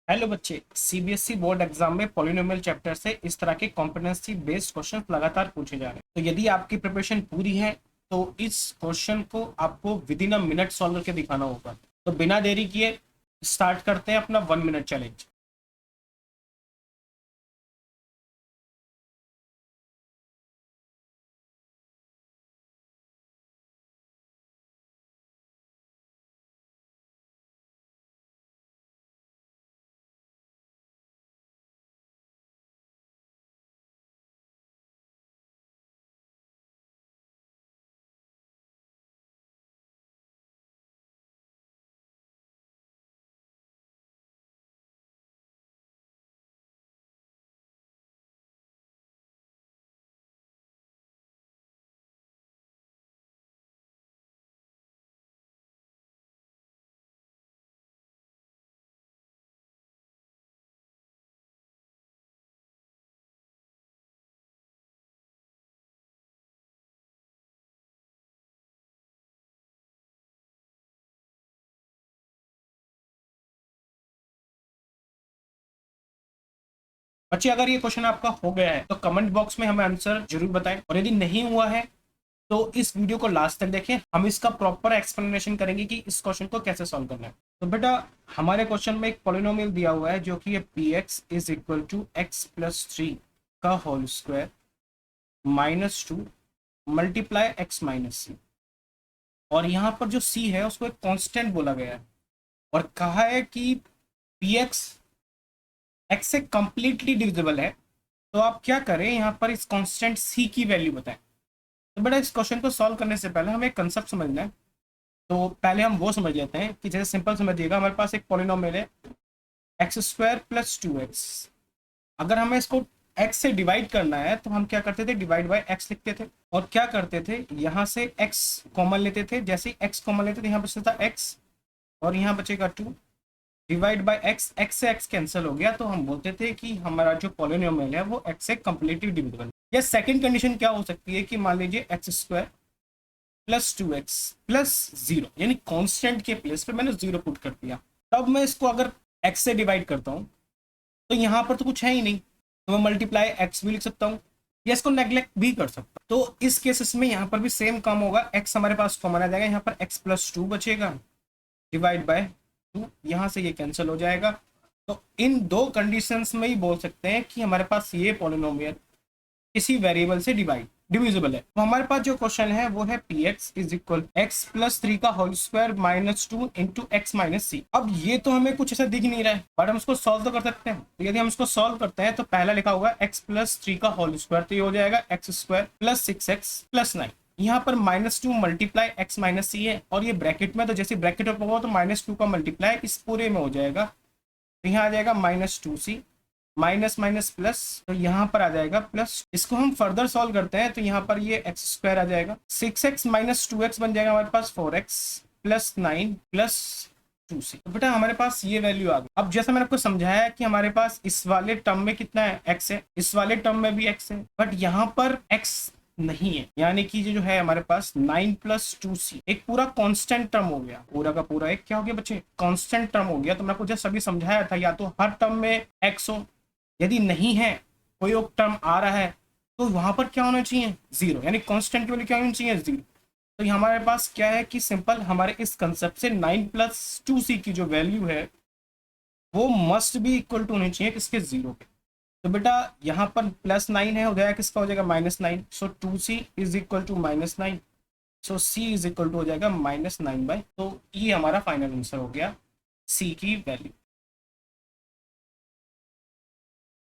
Hello बच्चे, CBSE board exam में polynomial chapter से इस तरह के कॉम्पिटेंसी बेस्ड क्वेश्चन लगातार पूछे जा रहे हैं। तो यदि आपकी प्रिपरेशन पूरी है तो इस क्वेश्चन को आपको with in a minute solve करके दिखाना होगा। तो बिना देरी किए स्टार्ट करते हैं अपना 1 मिनट चैलेंज। बच्चे, अगर ये क्वेश्चन आपका हो गया है तो कमेंट बॉक्स में हमें आंसर जरूर बताएं, और यदि नहीं हुआ है तो इस वीडियो को लास्ट तक देखें। हम इसका प्रॉपर एक्सप्लेनेशन करेंगे कि इस क्वेश्चन को कैसे सॉल्व करना है। तो बेटा, हमारे क्वेश्चन में एक पॉलिनोमियल दिया हुआ है जो कि है P X is equal to X plus three का whole square minus two multiply X minus C. और यहाँ पर जो सी है उसको एक कांस्टेंट बोला गया है और कहा है कि पी एक्स एक्स से कंप्लीटली डिविजिबल है। तो आप क्या करें, यहाँ पर इस कांस्टेंट सी की वैल्यू बताएं। तो बेटा, इस क्वेश्चन को सॉल्व करने से पहले हमें एक कंसेप्ट समझना है। तो पहले हम वो समझ लेते हैं कि जैसे सिंपल समझिएगा, हमारे पास एक पॉलिनोमियल है x square plus two x. अगर हमें इसको एक्स से डिवाइड करना है तो हम क्या करते थे, डिवाइड बाय एक्स लिखते थे। और क्या करते थे, यहाँ से एक्स कॉमन लेते थे। जैसे ही एक्स कॉमन लेते थे यहाँ बचता था एक्स और यहाँ बचेगा two. Divide by X, X से एक्स कैंसिल हो गया तो हम बोलते थे कि हमारा जो पॉलिनोमियल है वो एक्स से कंप्लीटली डिविजिबल। या सेकंड कंडीशन क्या हो सकती है कि मान लीजिए x square plus two X plus zero, यानी कांस्टेंट के प्लेस पे मैंने जीरो पुट कर दिया। तब मैं इसको अगर एक्स से डिवाइड करता हूँ तो यहाँ पर तो कुछ है ही नहीं, तो मैं मल्टीप्लाई एक्स भी लिख सकता हूँ या इसको नेग्लेक्ट भी कर सकता हूँ। तो इस केसेस में यहाँ पर भी सेम काम होगा। एक्स हमारे पास कॉमन आ जाएगा, यहाँ पर एक्स प्लस टू बचेगा डिवाइड बाय टू, यहाँ से ये कैंसिल हो जाएगा। तो इन दो कंडीशंस में ही बोल सकते हैं कि हमारे पास ये पॉलिनोमियल किसी वेरिएबल से डिविजिबल है। तो हमारे पास जो क्वेश्चन है वो है P X is equal X plus three का whole square minus two into X minus C. अब ये तो हमें कुछ ऐसा दिख नहीं रहा है, बट हम इसको सॉल्व तो कर सकते हैं। तो यदि हम इसको सॉल्व करते हैं तो पहला लिखा होगा एक्स प्लस थ्री का होल स्क्वायर, तो ये हो जाएगा X square plus six X plus nine. यहाँ पर minus two multiply X minus C है और ये ब्रैकेट में, तो जैसे ब्रैकेट ओपन होगा तो माइनस टू का मल्टीप्लाई इस पूरे में हो जाएगा। तो यहाँ आ जाएगा माइनस टू सी माइनस माइनस प्लस, तो यहाँ पर आ जाएगा प्लस। इसको हम फर्दर सॉल्व करते हैं तो यहाँ पर ये एक्स स्क्वायर आ जाएगा, six X minus two X बन जाएगा हमारे पास four X plus nine plus two C. तो बेटा, हमारे पास ये वैल्यू आ गई। अब जैसा मैंने आपको समझाया कि हमारे पास इस वाले टर्म में कितना है, एक्स है, इस वाले टर्म में भी एक्स है, बट यहाँ पर एक्स नहीं है। यानी कि जो है हमारे पास नाइन प्लस टू सी एक पूरा कांस्टेंट टर्म हो गया। पूरा का पूरा एक क्या हो गया बच्चे, कांस्टेंट टर्म हो गया। तो मैंने आपको जैसे अभी समझाया था, या तो हर टर्म में एक्स हो, यदि नहीं है कोई और टर्म आ रहा है तो वहां पर क्या होना चाहिए, जीरो, यानी कांस्टेंट की वैल्यू क्या होनी चाहिए, जीरो। तो हमारे पास क्या है कि सिंपल हमारे इस कंसेप्ट से नाइन प्लस टू सी की जो वैल्यू है वो मस्ट भी इक्वल टू होनी चाहिए किसके, जीरो के। तो बेटा, यहाँ पर प्लस नाइन है, हो जाएगा किसका, हो जाएगा minus nine. So two C is equal to minus nine, so C is equal to हो जाएगा माइनस नाइन बाई। तो ये हमारा फाइनल आंसर हो गया सी की वैल्यू।